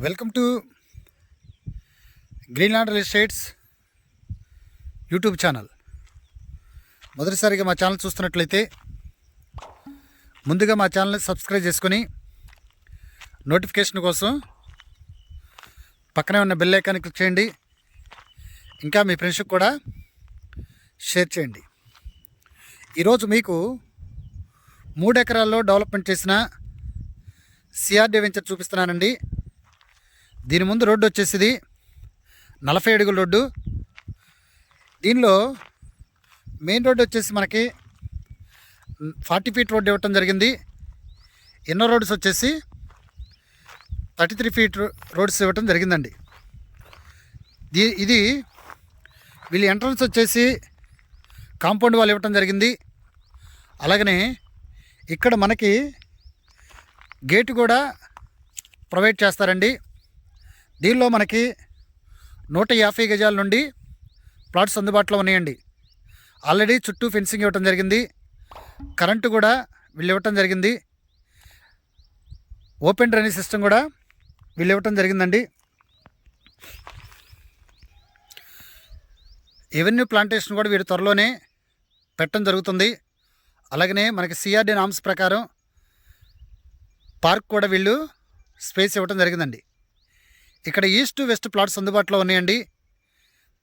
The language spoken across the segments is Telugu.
Welcome to Greenland real estates YouTube channel. మొదటిసారిగా మా ఛానల్ చూస్తున్నట్లయితే ముందుగా మా ఛానల్ని సబ్స్క్రైబ్ చేసుకొని నోటిఫికేషన్ కోసం పక్కనే ఉన్న బెల్ ఐకాన్ని క్లిక్ చేయండి. ఇంకా మీ ఫ్రెండ్స్కి కూడా షేర్ చేయండి. ఈరోజు మీకు 3 ఎకరాల్లో డెవలప్మెంట్ చేసిన సిఆర్డి వెంచర్ చూపిస్తున్నానండి. దీని ముందు రోడ్డు వచ్చేసి 40 అడుగుల రోడ్డు. దీనిలో మెయిన్ రోడ్డు వచ్చేసి మనకి 40 ఫీట్ రోడ్డు ఇవ్వటం జరిగింది. ఇన్నర్ రోడ్స్ వచ్చేసి 33 ఫీట్ రోడ్స్ ఇవ్వటం జరిగిందండి. ఇది వీళ్ళ ఎంట్రన్స్ వచ్చేసి కాంపౌండ్ వాల్ ఇవ్వటం జరిగింది. అలాగనే ఇక్కడ మనకి గేటు కూడా ప్రొవైడ్ చేస్తారండి. దీనిలో మనకి 150 గజాల నుండి ప్లాట్స్ అందుబాటులో ఉన్నాయండి. ఆల్రెడీ చుట్టూ ఫెన్సింగ్ ఇవ్వటం జరిగింది. కరెంటు కూడా వీళ్ళు ఇవ్వటం జరిగింది. ఓపెన్ డ్రైనేజ్ సిస్టమ్ కూడా వీళ్ళు ఇవ్వటం జరిగిందండి. ఎవెన్యూ ప్లాంటేషన్ కూడా వీరు త్వరలోనే పెట్టడం జరుగుతుంది. అలాగనే మనకి సిఆర్డి నామ్స్ ప్రకారం పార్క్ కూడా వీళ్ళు స్పేస్ ఇవ్వటం జరిగిందండి. ఇక్కడ ఈస్ట్ వెస్ట్ ప్లాట్స్ అందుబాటులో ఉన్నాయండి.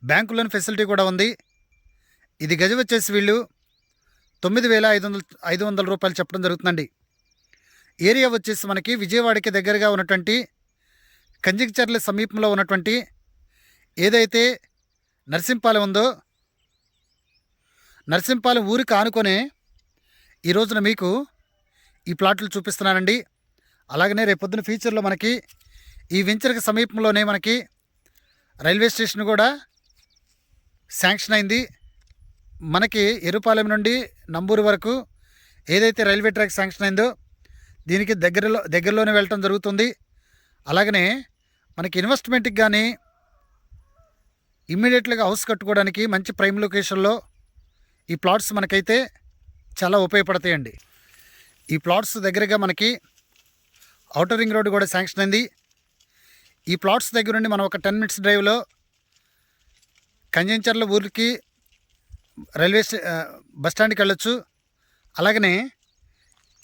బ్యాంకు లోన్ ఫెసిలిటీ కూడా ఉంది. ఇది గజం వచ్చేసి వీళ్ళు 9,500 రూపాయలు చెప్పడం జరుగుతుందండి. ఏరియా వచ్చేసి మనకి విజయవాడకి దగ్గరగా ఉన్నటువంటి కంజించర్ల సమీపంలో ఉన్నటువంటి ఏదైతే నర్సింపాలెం ఉందో నర్సింపాలెం ఊరికి ఆనుకొనే ఈ రోజున మీకు ఈ ప్లాట్లు చూపిస్తున్నానండి. అలాగనే రేపొద్దున ఫ్యూచర్లో మనకి ఈ వెంచర్కి సమీపంలోనే మనకి రైల్వే స్టేషన్ కూడా శాంక్షన్ అయింది. మనకి ఎరుపాలెం నుండి నంబూరు వరకు ఏదైతే రైల్వే ట్రాక్ శాంక్షన్ అయిందో దీనికి దగ్గరలోనే వెళ్ళటం జరుగుతుంది. అలాగనే మనకి ఇన్వెస్ట్మెంట్కి కానీ ఇమ్మీడియట్గా హౌస్ కట్టుకోవడానికి మంచి ప్రైమ్ లొకేషన్లో ఈ ప్లాట్స్ మనకైతే చాలా ఉపయోగపడతాయండి. ఈ ప్లాట్స్ దగ్గరగా మనకి ఔటర్ రింగ్ రోడ్డు కూడా శాంక్షన్ అయింది. ఈ ప్లాట్స్ దగ్గర నుండి మనం ఒక 10 మినిట్స్ డ్రైవ్లో కంజంచర్ల ఊరికి రైల్వే బస్ స్టాండ్కి వెళ్ళొచ్చు. అలాగనే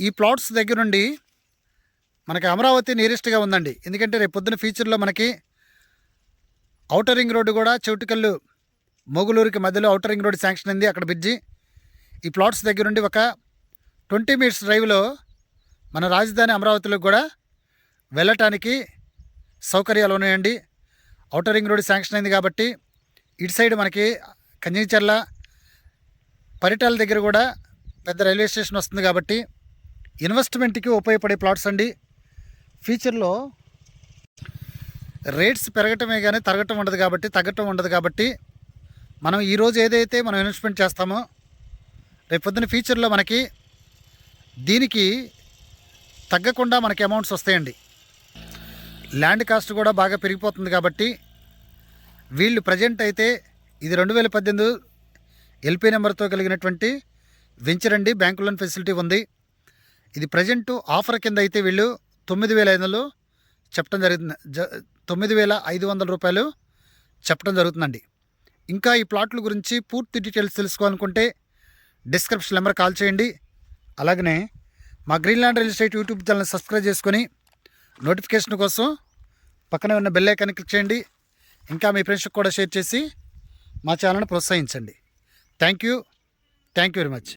ఈ ప్లాట్స్ దగ్గర నుండి మనకి అమరావతి నియరెస్ట్గా ఉందండి. ఎందుకంటే రేపు పొద్దున ఫ్యూచర్లో మనకి ఔటర్ రింగ్ రోడ్డు కూడా చౌటుకల్లు మొగులూరుకి మధ్యలో ఔటర్ రింగ్ రోడ్డు శాంక్షన్ అయింది. అక్కడ బ్రిడ్జి ఈ ప్లాట్స్ దగ్గర నుండి ఒక 20 మినిట్స్ డ్రైవ్లో మన రాజధాని అమరావతిలోకి కూడా వెళ్ళటానికి సౌకర్యాలు ఉన్నాయండి. ఔటర్ రింగ్ రోడ్డు శాంక్షన్ అయింది కాబట్టి ఇటు సైడ్ మనకి కంజించర్ల పరిటాల దగ్గర కూడా పెద్ద రైల్వే స్టేషన్ వస్తుంది కాబట్టి ఇన్వెస్ట్మెంట్కి ఉపయోగపడే ప్లాట్స్ అండి. ఫ్యూచర్లో రేట్స్ పెరగటమే కానీ తగ్గటం ఉండదు కాబట్టి మనం ఈరోజు ఏదైతే మనం ఇన్వెస్ట్మెంట్ చేస్తామో రేపొద్దున ఫ్యూచర్లో మనకి దీనికి తగ్గకుండా మనకి అమౌంట్స్ వస్తాయండి. ల్యాండ్ కాస్ట్ కూడా బాగా పెరిగిపోతుంది కాబట్టి వీళ్ళు ప్రజెంట్ అయితే ఇది 2018 ఎల్పీ నెంబర్తో కలిగినటువంటి వెంచర్ అండి. బ్యాంకు లోన్ ఫెసిలిటీ ఉంది. ఇది ప్రజెంట్ ఆఫర్ కింద అయితే వీళ్ళు 9,500 చెప్పడం జరుగుతుంది. 9,500 రూపాయలు చెప్పడం జరుగుతుందండి. ఇంకా ఈ ప్లాట్ల గురించి పూర్తి డీటెయిల్స్ తెలుసుకోవాలనుకుంటే డిస్క్రిప్షన్ నెంబర్ కాల్ చేయండి. అలాగనే మా గ్రీన్లాండ్ రియల్ ఎస్టేట్ యూట్యూబ్ ఛానల్ని సబ్స్క్రైబ్ చేసుకొని నోటిఫికేషన్ కోసం పక్కనే ఉన్న బెల్ ఐకాన్ని క్లిక్ చేయండి. ఇంకా మీ ఫ్రెండ్స్కి కూడా షేర్ చేసి మా ఛానల్ని ప్రోత్సహించండి. Thank you very much.